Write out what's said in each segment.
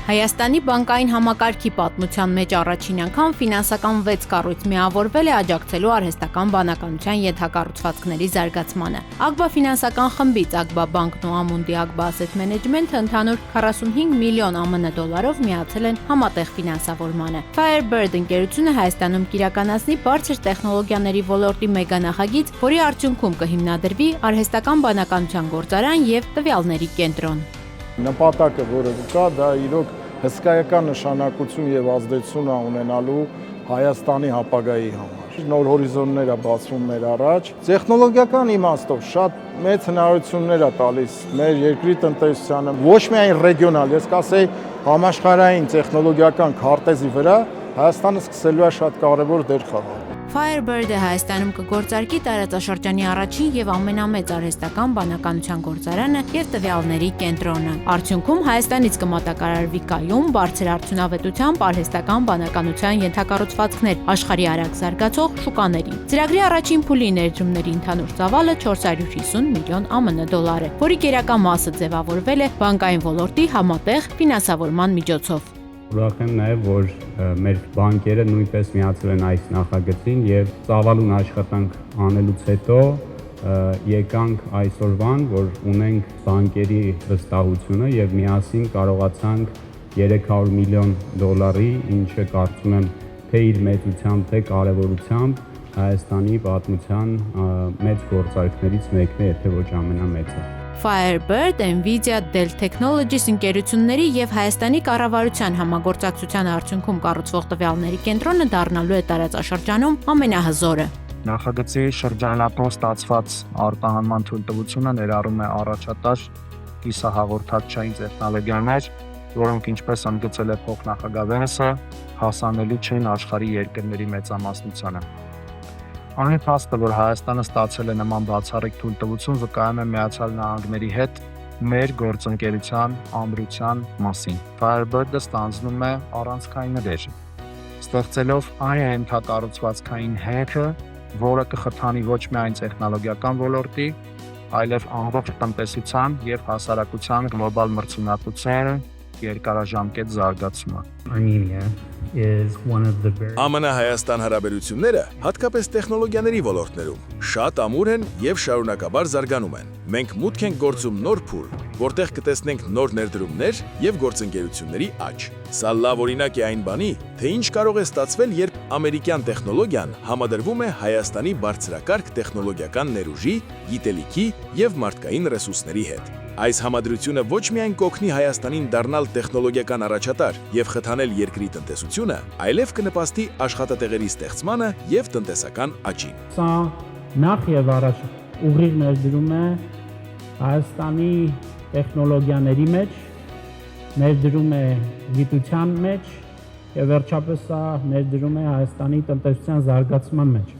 Հայաստանի բանկային համակարգի պատմության մեջ առաջին անգամ ֆինանսական 6 կառույց միավորվել է աջակցելու արհեստական բանականության ենթակառուցվածքների զարգացմանը։ Ագբա ֆինանսական խմբից Ագբա բանկն ու Ամունդի Ագբա Ասեթ Մենեջմենթը ընդհանուր 45 միլիոն ԱՄՆ դոլարով միացել են համատեղ ֆինանսավորմանը։ Firebird ընկերությունը Հայաստանում կիրականացնի բարձր տեխնոլոգիաների ոլորտի մեգանախագիծ, որի արդյունքում կհիմնադրվի արհեստական բանականության գործարան եւ տվյալների կենտրոն։ Նպատակը, որը կա, դա իրոք հսկայական նշանակություն եւ ազդեցություն է ունենալու Հայաստանի ապագայի համար։ Նոր հորիզոններ է բացվում մեր առաջ։ Տեխնոլոգիական իմաստով շատ մեծ հնարավորություններ է տալիս մեր երկրի տնտեսությանը, ոչ միայն ռեգիոնալ, ես կասեի համաշխարհային տեխնոլոգիական քարտեզի վրա Հայաստանը սկսելու է շատ կարևոր դեր խաղալ։ Firebird-ը Հայաստանում կգործարկի տարածաշրջանի առաջին եւ ամենամեծ արհեստական բանականության գործարանը եւ տվյալների կենտրոնը։ Արդյունքում Հայաստանից կմատակարարվի կայուն, բարձր արդյունավետությամբ արհեստական բանականության ենթակառուցվածքներ աշխարհի արագ զարգացող շուկաների։ Ծրագրի առաջին փուլի ներդրումների ընդհանուր ծավալը 450 միլիոն ԱՄՆ դոլար է, որի գերակա մասը ձևավորվել է բանկային ոլորտի համատեղ ֆինանսավորման միջոցով։ Ուրախ եմ նաև, որ մեր բանկերը նույնպես միացել են այս նախագծին եւ ծավալուն աշխատանք անելուց հետո եկանք այսօրվան, որ ունենք բանկերի վստահությունը եւ միասին կարողացանք 300 միլիոն դոլարի, ինչը կարծում եմ թե իր մեծությամբ, թե կարևորությամբ Հայաստանի պատմության մեծ գործարքներից մեկն է, եթե ոչ ամենամեծը։ Firebird, Nvidia, Dell Technologies ընկերությունների եւ Հայաստանի կառավարության համագործակցության արդյունքում կառուցվող տվյալների կենտրոնը դառնալու է տարածաշրջանում ամենահզորը։ Նախագծի շրջանառող ստացված արտահանման թույլտվությունը ներառում է առաջատար կիսահաղորդակցային տեխնոլոգիաներ, որոնք ինչպես ընդգծել է փոխնախագահ Վենսը, հասանելի չեն աշխարհի երկրների մեծամասնությանը։ Այն փաստը, որ Հայաստանը ստացել է նման բացառիկ թույլտվություն, վկայում է Միացյալ Նահանգների հետ մեր գործընկերության ամրության մասին։ Firebird-ը ստանձնում է առանցքային դեր, ստեղծելով այն ենթակառուցվածքային հետքը, որը կխթանի ոչ միայն տեխնոլոգիական ոլորտի, այլև ամբողջ տնտեսության եւ հասարակության գլոբալ մրցունակության երկարաժամկետ զարգացումը։ ԱՄՆ-Հայաստան հարաբերությունները, հատկապես տեխնոլոգիաների ոլորտներում, շատ ամուր են եւ շարունակաբար զարգանում են։ Մենք մուտք ենք գործում նոր փուլ, որտեղ կտեսնենք նոր ներդրումներ եւ գործընկերությունների աճ։ Սա լավ օրինակ է այն բանի, թե ինչ կարող է ստացվել, երբ ամերիկյան տեխնոլոգիան համադրվում է Հայաստանի բարձրակարգ տեխնոլոգիական ներուժի, գիտելիքի եւ մարդկային ռեսուրսների հետ։ Այս համադրությունը ոչ միայն կօգնի Հայաստանին դառնալ տեխնոլոգիական առաջատար եւ խթանել երկրի տնտեսությունը, այլև կնպաստի աշխատատեղերի ստեղծմանը եւ տնտեսական աճին։ Սա նախ եւ առաջ ուղիղ ներդրում է Հայաստանի տեխնոլոգիաների մեջ, ներդրում է գիտության մեջ եւ վերջապես սա ներդրում է Հայաստանի տնտեսության զարգացման մեջ։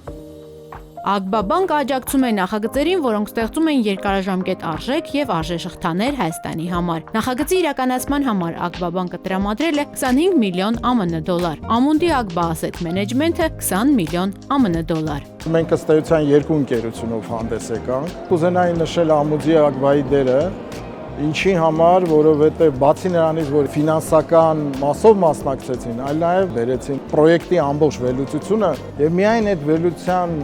Ագբա բանկը աջակցում է նախագծերին, որոնք ստեղծում են երկարաժամկետ արժեք եւ արժեշղթաներ Հայաստանի համար։ Նախագծի իրականացման համար Ագբա բանկը տրամադրել է 25 միլիոն ԱՄՆ դոլար։ Ամունդի Ագբա Ասեթ Մենեջմենթը 20 միլիոն ԱՄՆ դոլար։ Մենք ըստ էության երկու ընկերությունով հանդես եկանք։ Կուզենայի նշել Ամունդի Ագբայի դերը, ինչի համար, որովհետեւ բացի նրանից, որ ֆինանսական մասով մասնակցեցին, այլ նաեւ բերեցին պրոյեկտի ամբողջ վերլուծությունը եւ միայն այդ վերլուծության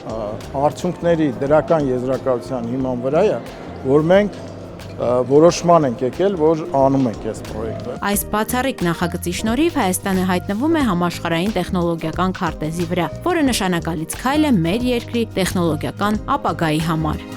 արդյունքների դրական եզրակացության հիման վրա է, որ մենք որոշման ենք եկել, որ անում ենք այս պրոյեկտը։ Այս բացառիկ նախագծի շնորհիվ Հայաստանը հայտնվում է համաշխարհային տեխնոլոգիական քարտեզի վրա, որը նշանակալից քայլ է մեր երկրի տեխնոլոգիական ապագայի համար։